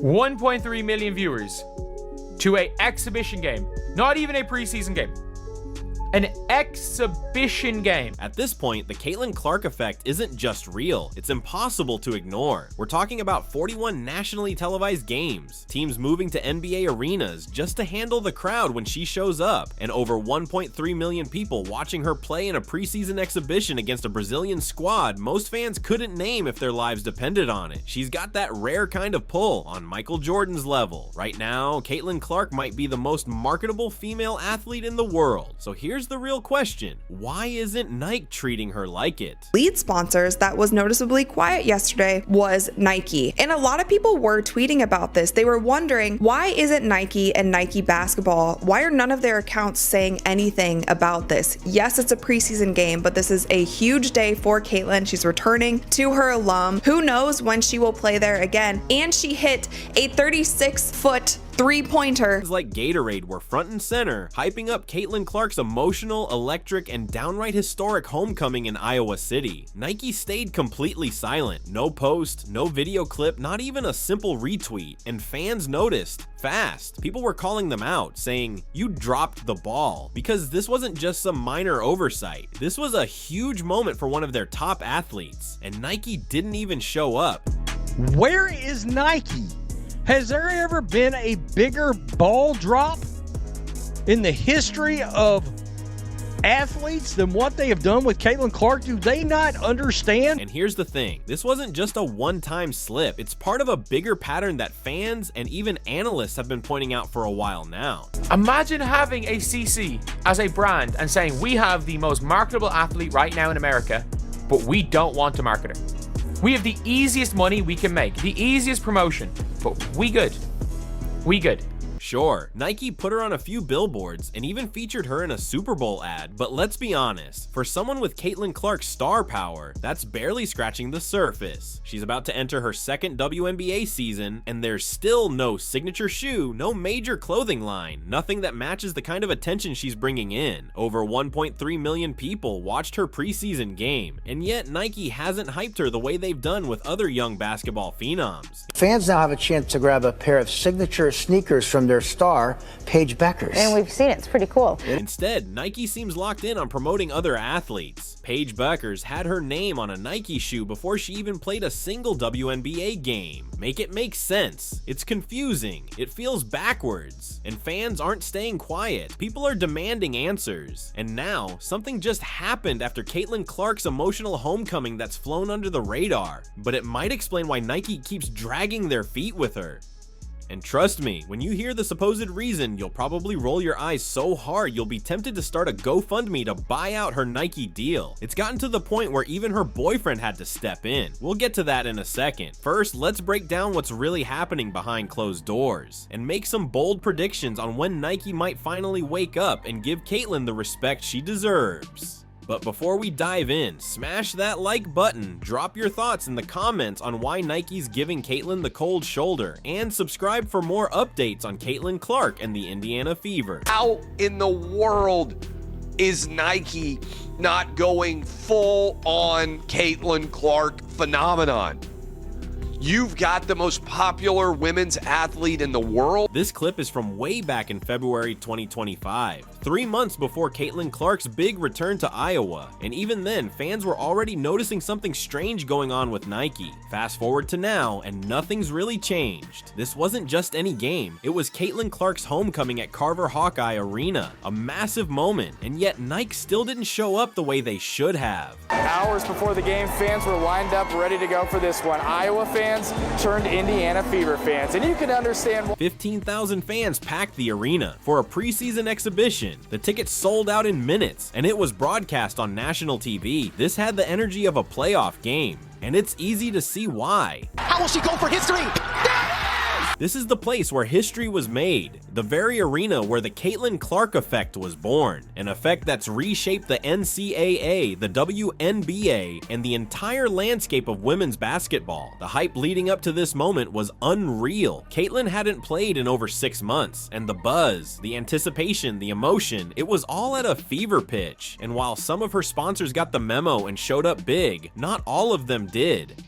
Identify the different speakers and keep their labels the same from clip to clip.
Speaker 1: 1.3 million viewers to an exhibition game, not even a preseason game. An exhibition game.
Speaker 2: At this point, the Caitlyn Clark effect isn't just real, it's impossible to ignore. We're talking about 41 nationally televised games, teams moving to NBA arenas just to handle the crowd when she shows up, and over 1.3 million people watching her play in a preseason exhibition against a Brazilian squad most fans couldn't name if their lives depended on it. She's got that rare kind of pull on Michael Jordan's level. Right now, Caitlyn Clark might be the most marketable female athlete in the world. So here's the real question. Why isn't Nike treating her like it?
Speaker 3: Lead sponsors that was noticeably quiet yesterday was Nike. And a lot of people were tweeting about this. They were wondering, why isn't Nike and Nike basketball, why are none of their accounts saying anything about this? Yes, it's a preseason game, but this is a huge day for Caitlyn. She's returning to her alum. Who knows when she will play there again? And she hit a 36-foot three-pointer.
Speaker 2: Like Gatorade were front and center, hyping up Caitlyn Clark's emotional, electric, and downright historic homecoming in Iowa City. Nike stayed completely silent. No post, no video clip, not even a simple retweet. And fans noticed fast. People were calling them out, saying, "You dropped the ball." Because this wasn't just some minor oversight. This was a huge moment for one of their top athletes. And Nike didn't even show up.
Speaker 4: Where is Nike? Has there ever been a bigger ball drop in the history of athletes than what they have done with Caitlyn Clark? Do they not understand?
Speaker 2: And here's the thing, this wasn't just a one-time slip. It's part of a bigger pattern that fans and even analysts have been pointing out for a while now.
Speaker 1: Imagine having a CC as a brand and saying, we have the most marketable athlete right now in America, but we don't want to market her. We have the easiest money we can make, the easiest promotion, but we good. We good.
Speaker 2: Sure, Nike put her on a few billboards and even featured her in a Super Bowl ad, but let's be honest, for someone with Caitlyn Clark's star power, that's barely scratching the surface. She's about to enter her second WNBA season, and there's still no signature shoe, no major clothing line, nothing that matches the kind of attention she's bringing in. Over 1.3 million people watched her preseason game, and yet Nike hasn't hyped her the way they've done with other young basketball phenoms.
Speaker 5: Fans now have a chance to grab a pair of signature sneakers from their star, Paige Bueckers.
Speaker 6: And we've seen it. It's pretty cool.
Speaker 2: Instead, Nike seems locked in on promoting other athletes. Paige Bueckers had her name on a Nike shoe before she even played a single WNBA game. Make it make sense. It's confusing. It feels backwards. And fans aren't staying quiet. People are demanding answers. And now, something just happened after Caitlyn Clark's emotional homecoming that's flown under the radar. But it might explain why Nike keeps dragging their feet with her. And trust me, when you hear the supposed reason, you'll probably roll your eyes so hard you'll be tempted to start a GoFundMe to buy out her Nike deal. It's gotten to the point where even her boyfriend had to step in. We'll get to that in a second. First, let's break down what's really happening behind closed doors, and make some bold predictions on when Nike might finally wake up and give Caitlyn the respect she deserves. But before we dive in, smash that like button, drop your thoughts in the comments on why Nike's giving Caitlyn the cold shoulder, and subscribe for more updates on Caitlyn Clark and the Indiana Fever.
Speaker 7: How in the world is Nike not going full on Caitlyn Clark phenomenon? You've got the most popular women's athlete in the world.
Speaker 2: This clip is from way back in February 2025, 3 months before Caitlyn Clark's big return to Iowa, and even then, fans were already noticing something strange going on with Nike. Fast forward to now, and nothing's really changed. This wasn't just any game, it was Caitlyn Clark's homecoming at Carver Hawkeye Arena, a massive moment, and yet Nike still didn't show up the way they should have.
Speaker 8: Hours before the game, fans were lined up ready to go for this one. Iowa fans turned Indiana Fever fans, and you can understand why.
Speaker 2: 15,000 fans packed the arena for a preseason exhibition. The tickets sold out in minutes, and it was broadcast on national TV. This had the energy of a playoff game, and it's easy to see why.
Speaker 9: How will she go for history?
Speaker 2: This is the place where history was made, the very arena where the Caitlyn Clark effect was born, an effect that's reshaped the NCAA, the WNBA, and the entire landscape of women's basketball. The hype leading up to this moment was unreal. Caitlyn hadn't played in over 6 months, and the buzz, the anticipation, the emotion, it was all at a fever pitch. And while some of her sponsors got the memo and showed up big, not all of them did.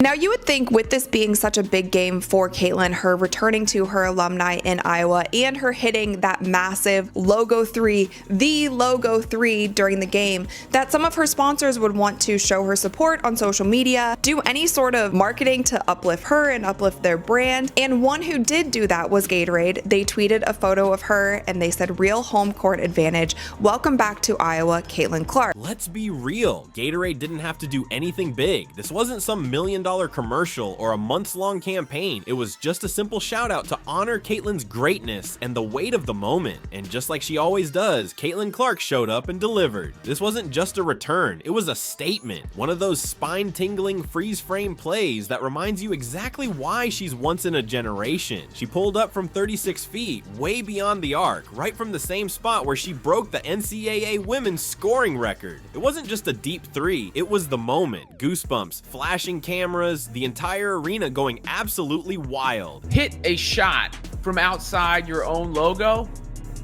Speaker 3: Now, you would think with this being such a big game for Caitlyn, her returning to her alumni in Iowa and her hitting that massive logo 3, the logo 3 during the game, that some of her sponsors would want to show her support on social media, do any sort of marketing to uplift her and uplift their brand. And one who did do that was Gatorade. They tweeted a photo of her and they said, "Real home court advantage. Welcome back to Iowa, Caitlyn Clark."
Speaker 2: Let's be real. Gatorade didn't have to do anything big. This wasn't some $1 million commercial or a months-long campaign. It was just a simple shout out to honor Caitlyn's greatness and the weight of the moment. And just like she always does, Caitlyn Clark showed up and delivered. This wasn't just a return, it was a statement. One of those spine-tingling freeze-frame plays that reminds you exactly why she's once in a generation. She pulled up from 36 feet, way beyond the arc, right from the same spot where she broke the NCAA women's scoring record. It wasn't just a deep three, it was the moment. Goosebumps, flashing cameras, the entire arena going absolutely wild.
Speaker 1: Hit a shot from outside your own logo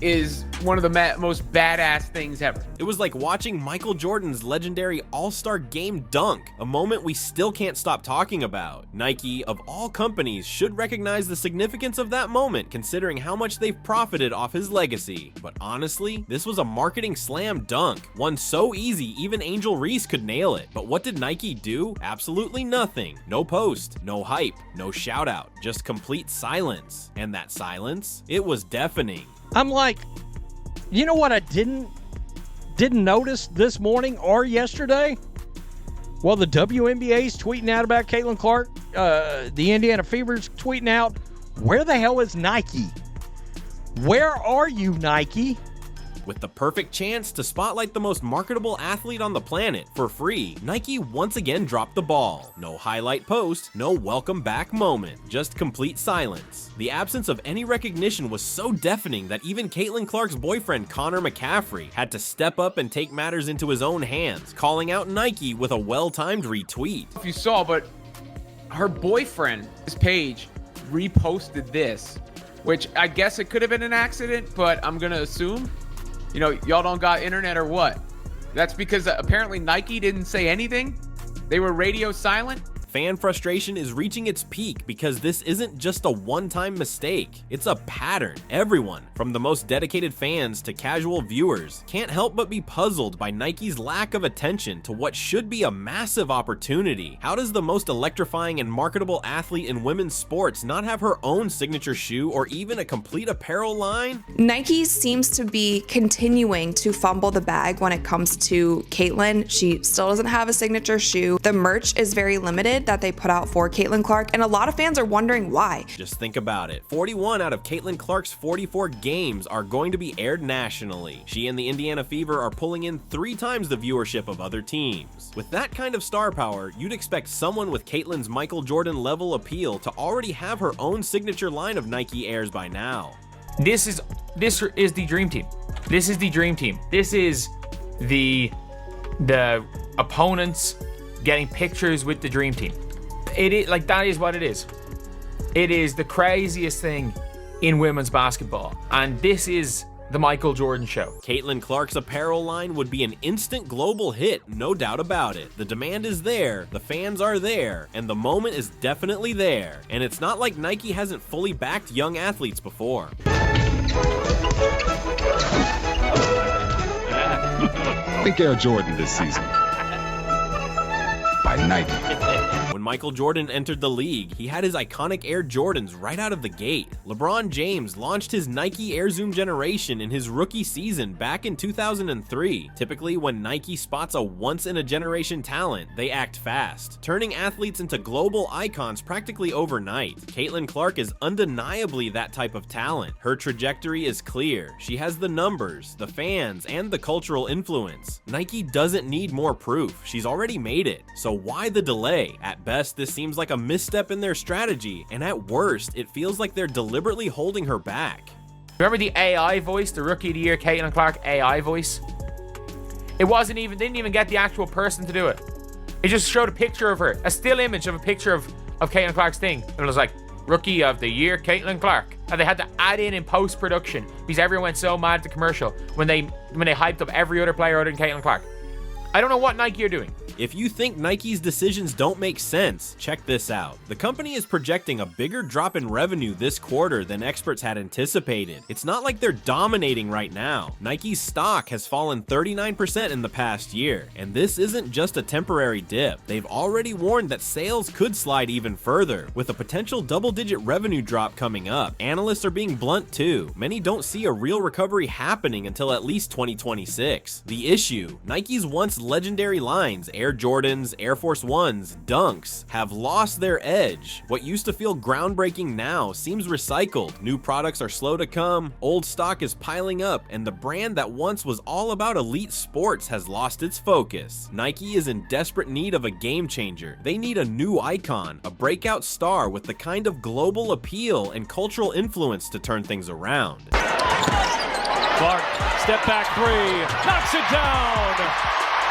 Speaker 1: is one of the most badass things ever.
Speaker 2: It was like watching Michael Jordan's legendary All-Star Game dunk, a moment we still can't stop talking about. Nike, of all companies, should recognize the significance of that moment considering how much they've profited off his legacy. But honestly, this was a marketing slam dunk, one so easy even Angel Reese could nail it. But what did Nike do? Absolutely nothing. No post, no hype, no shout out, just complete silence. And that silence, it was deafening.
Speaker 4: I'm like, you know what I didn't notice this morning or yesterday? Well, the WNBA's tweeting out about Caitlyn Clark. The Indiana Fever's tweeting out, where the hell is Nike? Where are you, Nike?
Speaker 2: With the perfect chance to spotlight the most marketable athlete on the planet for free, Nike once again dropped the ball. No highlight post, no welcome back moment, just complete silence. The absence of any recognition was so deafening that even Caitlyn Clark's boyfriend Connor McCaffrey had to step up and take matters into his own hands, calling out Nike with a well-timed retweet.
Speaker 1: If you saw, but her boyfriend, his page, reposted this, which I guess it could have been an accident, but I'm gonna assume, you know, y'all don't got internet or what? That's because apparently Nike didn't say anything. They were radio silent.
Speaker 2: Fan frustration is reaching its peak because this isn't just a one-time mistake, it's a pattern. Everyone, from the most dedicated fans to casual viewers, can't help but be puzzled by Nike's lack of attention to what should be a massive opportunity. How does the most electrifying and marketable athlete in women's sports not have her own signature shoe or even a complete apparel line?
Speaker 3: Nike seems to be continuing to fumble the bag when it comes to Caitlyn. She still doesn't have a signature shoe. The merch is very limited that they put out for Caitlyn Clark, and a lot of fans are wondering why.
Speaker 2: Just think about it. 41 out of Caitlyn Clark's 44 games are going to be aired nationally. She and the Indiana Fever are pulling in 3 times the viewership of other teams. With that kind of star power, you'd expect someone with Caitlyn's Michael Jordan level appeal to already have her own signature line of Nike Airs by now.
Speaker 1: This is the dream team. This is the dream team. This is the opponents getting pictures with the dream team. It is like, that is what it is. It is the craziest thing in women's basketball, and this is the Michael Jordan show.
Speaker 2: Caitlyn Clark's apparel line would be an instant global hit, no doubt about it. The demand is there, the fans are there, and the moment is definitely there. And it's not like Nike hasn't fully backed young athletes before.
Speaker 6: Think Air Jordan this season. By Nike.
Speaker 2: When Michael Jordan entered the league, he had his iconic Air Jordans right out of the gate. LeBron James launched his Nike Air Zoom generation in his rookie season back in 2003. Typically, when Nike spots a once-in-a-generation talent, they act fast, turning athletes into global icons practically overnight. Caitlyn Clark is undeniably that type of talent. Her trajectory is clear. She has the numbers, the fans, and the cultural influence. Nike doesn't need more proof. She's already made it. So why the delay? At best, this seems like a misstep in their strategy, and at worst, it feels like they're deliberately holding her back.
Speaker 1: Remember the AI voice, the Rookie of the Year Caitlyn Clark AI voice? It didn't even get the actual person to do it. It just showed a picture of her, a still image of a picture of Caitlyn Clark's thing. And it was like, Rookie of the Year Caitlyn Clark. And they had to add in post-production because everyone went so mad at the commercial when they hyped up every other player other than Caitlyn Clark. I don't know what Nike are doing.
Speaker 2: If you think Nike's decisions don't make sense, check this out. The company is projecting a bigger drop in revenue this quarter than experts had anticipated. It's not like they're dominating right now. Nike's stock has fallen 39% in the past year, and this isn't just a temporary dip. They've already warned that sales could slide even further, with a potential double-digit revenue drop coming up. Analysts are being blunt too. Many don't see a real recovery happening until at least 2026. The issue: Nike's once legendary lines, Air Jordans, Air Force Ones, Dunks, have lost their edge. What used to feel groundbreaking now seems recycled. New products are slow to come, old stock is piling up, and the brand that once was all about elite sports has lost its focus. Nike is in desperate need of a game changer. They need a new icon, a breakout star with the kind of global appeal and cultural influence to turn things around.
Speaker 9: Clark, step back three, knocks it down.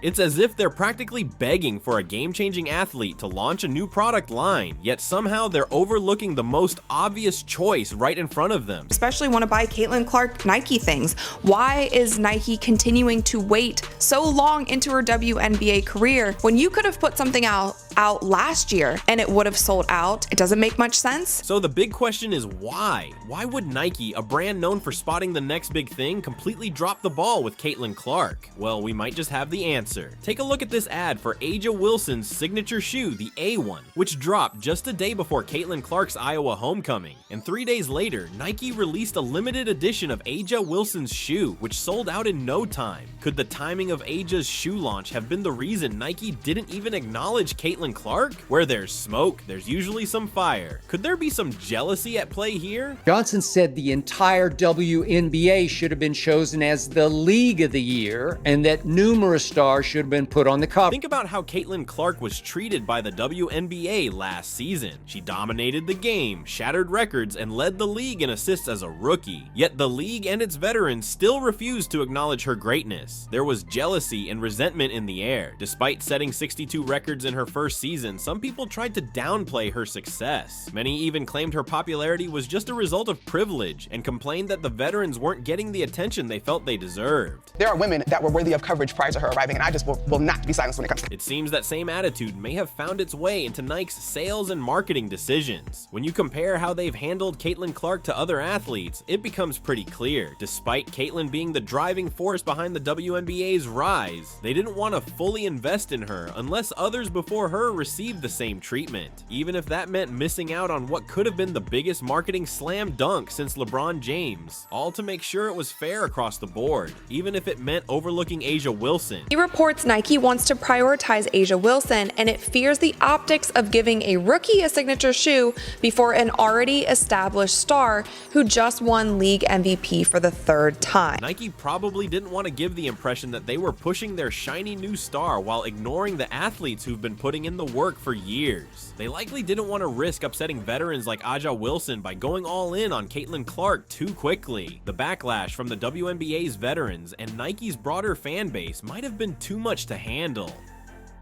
Speaker 2: It's as if they're practically begging for a game-changing athlete to launch a new product line, yet somehow they're overlooking the most obvious choice right in front of them.
Speaker 3: Especially want to buy Caitlyn Clark Nike things. Why is Nike continuing to wait so long into her WNBA career when you could have put something out last year and it would have sold out? It doesn't make much sense.
Speaker 2: So the big question is why? Why would Nike, a brand known for spotting the next big thing, completely drop the ball with Caitlyn Clark? Well, we might just have the answer. Take a look at this ad for A'ja Wilson's signature shoe, the A1, which dropped just a day before Caitlyn Clark's Iowa homecoming. And 3 days later, Nike released a limited edition of A'ja Wilson's shoe, which sold out in no time. Could the timing of A'ja's shoe launch have been the reason Nike didn't even acknowledge Caitlyn Clark? Where there's smoke, there's usually some fire. Could there be some jealousy at play here?
Speaker 10: Johnson said the entire WNBA should have been chosen as the League of the Year and that numerous stars should have been put on the cover.
Speaker 2: Think about how Caitlyn Clark was treated by the WNBA last season. She dominated the game, shattered records, and led the league in assists as a rookie. Yet the league and its veterans still refused to acknowledge her greatness. There was jealousy and resentment in the air. Despite setting 62 records in her first season, some people tried to downplay her success. Many even claimed her popularity was just a result of privilege and complained that the veterans weren't getting the attention they felt they deserved.
Speaker 11: There are women that were worthy of coverage prior to her arriving, and I just will not be silenced when it comes to it.
Speaker 2: It seems that same attitude may have found its way into Nike's sales and marketing decisions. When you compare how they've handled Caitlyn Clark to other athletes, it becomes pretty clear. Despite Caitlyn being the driving force behind the WNBA's rise, they didn't want to fully invest in her unless others before her received the same treatment, even if that meant missing out on what could have been the biggest marketing slam dunk since LeBron James, all to make sure it was fair across the board, even if it meant overlooking A'ja Wilson.
Speaker 3: He reports Nike wants to prioritize A'ja Wilson, and it fears the optics of giving a rookie a signature shoe before an already established star who just won league MVP for the third time.
Speaker 2: Nike probably didn't want to give the impression that they were pushing their shiny new star while ignoring the athletes who've been putting in the work for years. They likely didn't want to risk upsetting veterans like A'ja Wilson by going all in on Caitlyn Clark too quickly. The backlash from the WNBA's veterans and Nike's broader fan base might have been too much to handle.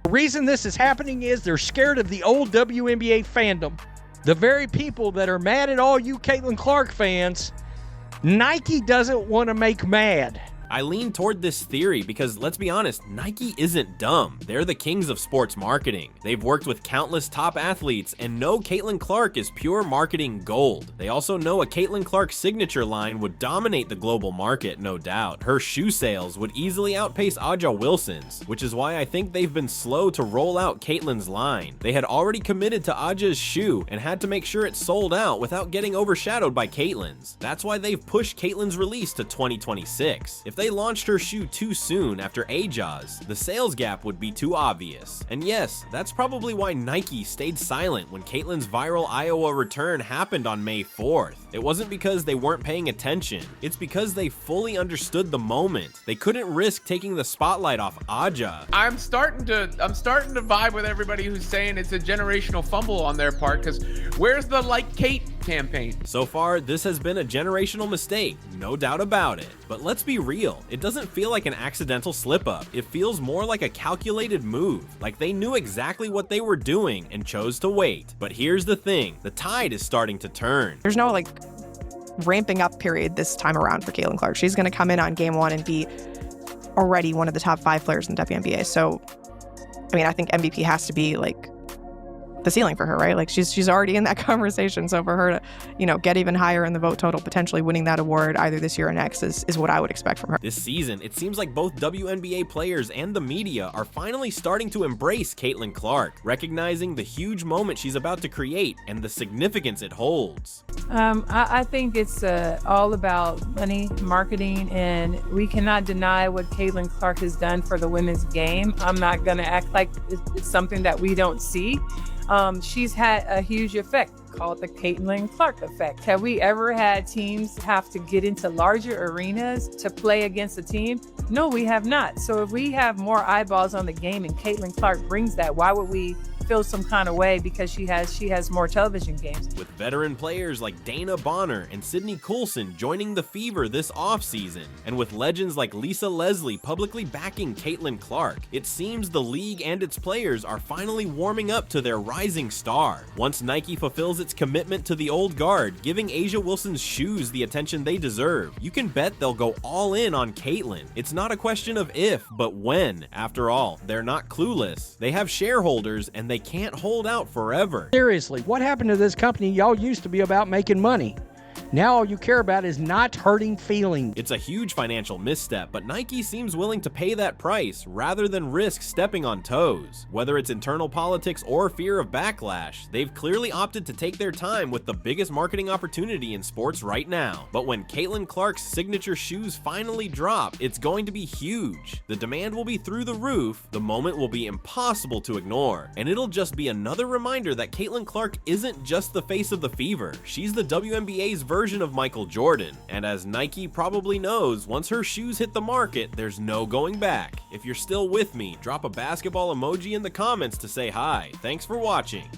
Speaker 4: The reason this is happening is they're scared of the old WNBA fandom. The very people that are mad at all you Caitlyn Clark fans, Nike doesn't want to make mad.
Speaker 2: I lean toward this theory because, let's be honest, Nike isn't dumb. They're the kings of sports marketing. They've worked with countless top athletes and know Caitlyn Clark is pure marketing gold. They also know a Caitlyn Clark signature line would dominate the global market, no doubt. Her shoe sales would easily outpace A'ja Wilson's, which is why I think they've been slow to roll out Caitlyn's line. They had already committed to A'ja's shoe and had to make sure it sold out without getting overshadowed by Caitlyn's. That's why they've pushed Caitlyn's release to 2026. If they launched her shoe too soon after A'ja's, the sales gap would be too obvious. And yes, that's probably why Nike stayed silent when Caitlyn's viral Iowa return happened on May 4th. It wasn't because they weren't paying attention, it's because they fully understood the moment. They couldn't risk taking the spotlight off A'ja.
Speaker 1: I'm starting to vibe with everybody who's saying it's a generational fumble on their part, because where's the Like Kate campaign?
Speaker 2: So far, this has been a generational mistake, no doubt about it. But let's be real, it doesn't feel like an accidental slip-up. It feels more like a calculated move, like they knew exactly what they were doing and chose to wait. But here's the thing, the tide is starting to turn.
Speaker 12: There's no ramping up period this time around for Caitlyn Clark. She's going to come in on game one and be already one of the top 5 players in the WNBA. So I mean, I think MVP has to be like the ceiling for her, right? Like she's already in that conversation. So for her to, get even higher in the vote total, potentially winning that award either this year or next is what I would expect from her.
Speaker 2: This season, it seems like both WNBA players and the media are finally starting to embrace Caitlyn Clark, recognizing the huge moment she's about to create and the significance it holds.
Speaker 13: I think it's all about money, marketing, and we cannot deny what Caitlyn Clark has done for the women's game. I'm not going to act like it's something that we don't see. She's had a huge effect called the Caitlyn Clark effect. Have we ever had teams have to get into larger arenas to play against a team? No, we have not. So if we have more eyeballs on the game and Caitlyn Clark brings that, why would we feel some kind of way because she has more television games?
Speaker 2: With veteran players like Dana Bonner and Sydney Coulson joining the Fever this offseason, and with legends like Lisa Leslie publicly backing Caitlyn Clark, it seems the league and its players are finally warming up to their rising star. Once Nike fulfills its commitment to the old guard, giving A'ja Wilson's shoes the attention they deserve, you can bet they'll go all in on Caitlyn. It's not a question of if, but when. After all, they're not clueless. They have shareholders and they can't hold out forever.
Speaker 4: Seriously, what happened to this company? Y'all used to be about making money. Now all you care about is not hurting feelings.
Speaker 2: It's a huge financial misstep, but Nike seems willing to pay that price rather than risk stepping on toes. Whether it's internal politics or fear of backlash, they've clearly opted to take their time with the biggest marketing opportunity in sports right now. But when Caitlyn Clark's signature shoes finally drop, it's going to be huge. The demand will be through the roof, the moment will be impossible to ignore, and it'll just be another reminder that Caitlyn Clark isn't just the face of the Fever. She's the WNBA's version of Michael Jordan, and as Nike probably knows, once her shoes hit the market, there's no going back. If you're still with me, drop a basketball emoji in the comments to say hi. Thanks for watching.